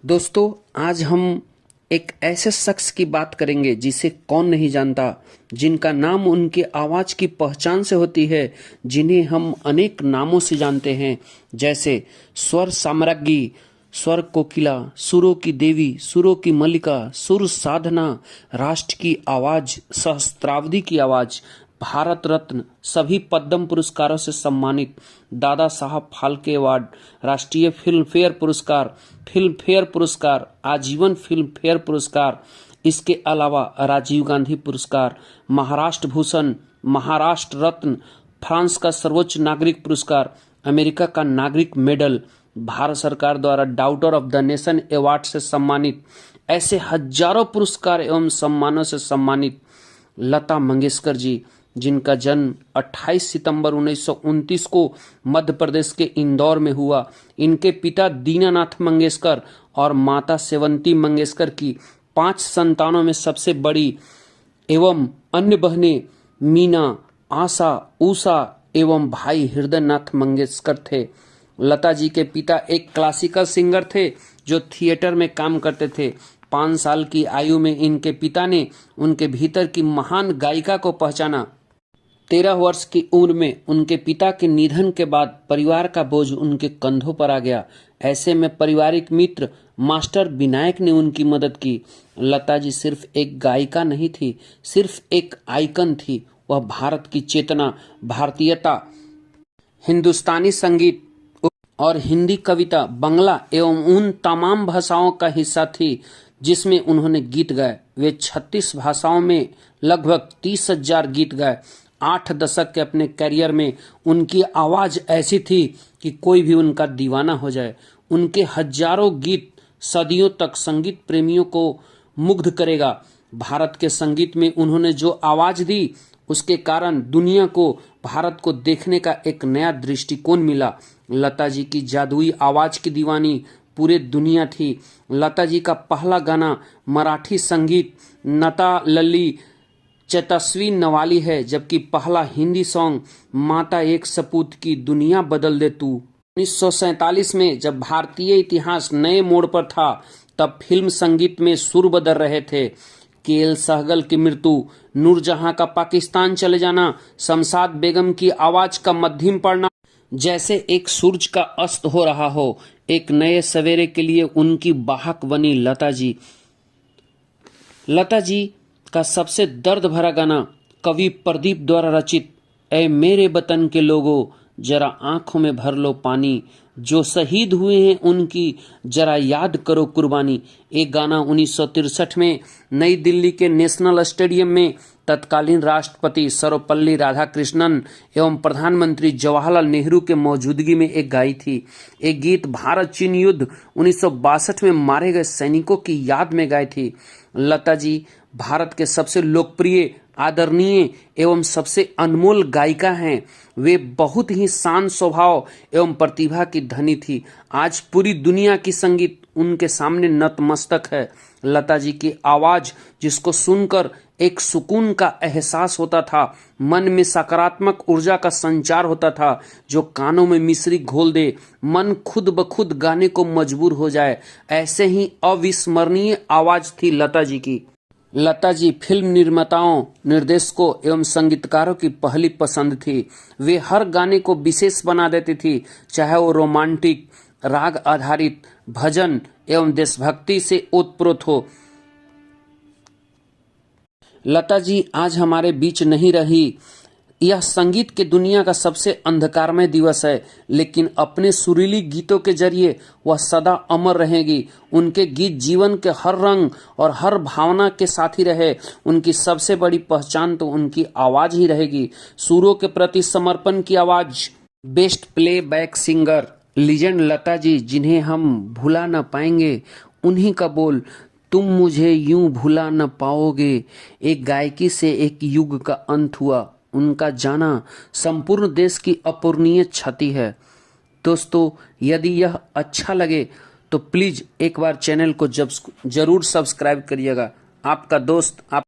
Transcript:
दोस्तों, आज हम एक ऐसे शख्स की बात करेंगे जिसे कौन नहीं जानता, जिनका नाम उनके आवाज की पहचान से होती है, जिन्हें हम अनेक नामों से जानते हैं, जैसे स्वर साम्राज्ञी, स्वर कोकिला, सुरों की देवी, सुरों की मल्लिका, सुर साधना, राष्ट्र की आवाज, सहस्त्रावधि की आवाज, भारत रत्न, सभी पद्म पुरस्कारों से सम्मानित, दादा साहब फाल्के अवार्ड, राष्ट्रीय फिल्म फेयर पुरस्कार, आजीवन फिल्म फेयर पुरस्कार, इसके अलावा राजीव गांधी पुरस्कार, महाराष्ट्र भूषण, महाराष्ट्र रत्न, फ्रांस का सर्वोच्च नागरिक पुरस्कार, अमेरिका का नागरिक मेडल, भारत सरकार द्वारा doctor of the nation award से सम्मानित, ऐसे हजारों पुरस्कार एवं सम्मानों से सम्मानित लता मंगेशकर जी, जिनका जन्म 28 सितंबर 1929 को मध्य प्रदेश के इंदौर में हुआ। इनके पिता दीनानाथ मंगेशकर और माता सेवंती मंगेशकर की 5 संतानों में सबसे बड़ी एवं अन्य बहनें मीना, आशा, उषा एवं भाई हृदयनाथ मंगेशकर थे। लता जी के पिता एक क्लासिकल सिंगर थे जो थिएटर में काम करते थे। 5 साल की आयु में इनके पिता ने उनके भीतर की महान गायिका को पहचाना। 13 वर्ष की उम्र में उनके पिता के निधन के बाद परिवार का बोझ उनके कंधों पर आ गया। ऐसे में पारिवारिक मित्र मास्टर विनायक ने उनकी मदद की। लता जी सिर्फ एक गायिका नहीं थी, सिर्फ एक आइकन थी। वह भारत की चेतना, भारतीयता, हिंदुस्तानी संगीत और हिंदी कविता, बांग्ला एवं उन तमाम भाषाओं का हिस्सा थी जिसमें उन्होंने गीत गाए। वे 36 भाषाओं में लगभग 30,000 गीत गाए। 8 दशक के अपने करियर में उनकी आवाज ऐसी थी कि कोई भी उनका दीवाना हो जाए। उनके हजारों गीत सदियों तक संगीत प्रेमियों को मुग्ध करेगा। भारत के संगीत में उन्होंने जो आवाज दी, उसके कारण दुनिया को भारत को देखने का एक नया दृष्टिकोण मिला। लता जी की जादुई आवाज की दीवानी पूरे दुनिया थी। लता जी का पहला गाना मराठी संगीत नता लल्ली चेतस्वी नवाली है, जबकि पहला हिंदी सॉन्ग माता एक सपूत की दुनिया बदल दे तू। 1947 में जब भारतीय इतिहास नए मोड़ पर था, तब फिल्म संगीत में सुर बदल रहे थे। केएल सहगल की मृत्यु, नूरजहां का पाकिस्तान चले जाना, शमशाद बेगम की आवाज का मध्यम पड़ना, जैसे एक सूरज का अस्त हो रहा हो, एक नए सवेरे के लिए उनकी बाहक बनी लता जी। लता जी का सबसे दर्द भरा गाना कवि प्रदीप द्वारा रचित ऐ मेरे वतन के लोगों जरा आंखों में भर लो पानी, जो शहीद हुए हैं उनकी जरा याद करो कुर्बानी। एक गाना 1963 में नई दिल्ली के नेशनल स्टेडियम में तत्कालीन राष्ट्रपति सर्वपल्ली राधाकृष्णन एवं प्रधानमंत्री जवाहरलाल नेहरू के मौजूदगी में एक गाई थी। एक गीत भारत चीन युद्ध 1962 में मारे गए सैनिकों की याद में गाई थी। लता जी भारत के सबसे लोकप्रिय, आदरणीय एवं सबसे अनमोल गायिका हैं। वे बहुत ही शांत स्वभाव एवं प्रतिभा की धनी थी। आज पूरी दुनिया की संगीत उनके सामने नतमस्तक है। लता जी की आवाज, जिसको सुनकर एक सुकून का एहसास होता था, मन में सकारात्मक ऊर्जा का संचार होता था, जो कानों में मिश्री घोल दे, मन खुद ब खुद गाने को मजबूर हो जाए। ऐसे ही अविस्मरणीय आवाज थी लता जी की। लता जी फिल्म निर्माताओं, निर्देशकों एवं संगीतकारों की पहली पसंद थी। वे हर गाने को विशेष बना देती थी, चाहे वो रोमांटिक, राग आधारित, भजन एवं देशभक्ति से ओतप्रोत हो। लता जी आज हमारे बीच नहीं रही। यह संगीत के दुनिया का सबसे अंधकारमय दिवस है, लेकिन अपने सुरीली गीतों के जरिए वह सदा अमर रहेगी। उनके गीत जीवन के हर रंग और हर भावना के साथी रहे। उनकी सबसे बड़ी पहचान तो उनकी आवाज ही रहेगी। सुरों के प्रति समर्पण की आवाज, best playback singer, legend Lata ji, जिन्हें हम भुला न पाएंगे। उन्हीं का बोल, तुम मुझे यूं भुला न पाओगे। एक गायकी से एक युग का अंत हुआ। उनका जाना संपूर्ण देश की अपूरणीय क्षति है। दोस्तों, यदि यह अच्छा लगे तो प्लीज एक बार चैनल को जरूर सब्सक्राइब करिएगा। आपका दोस्त, आप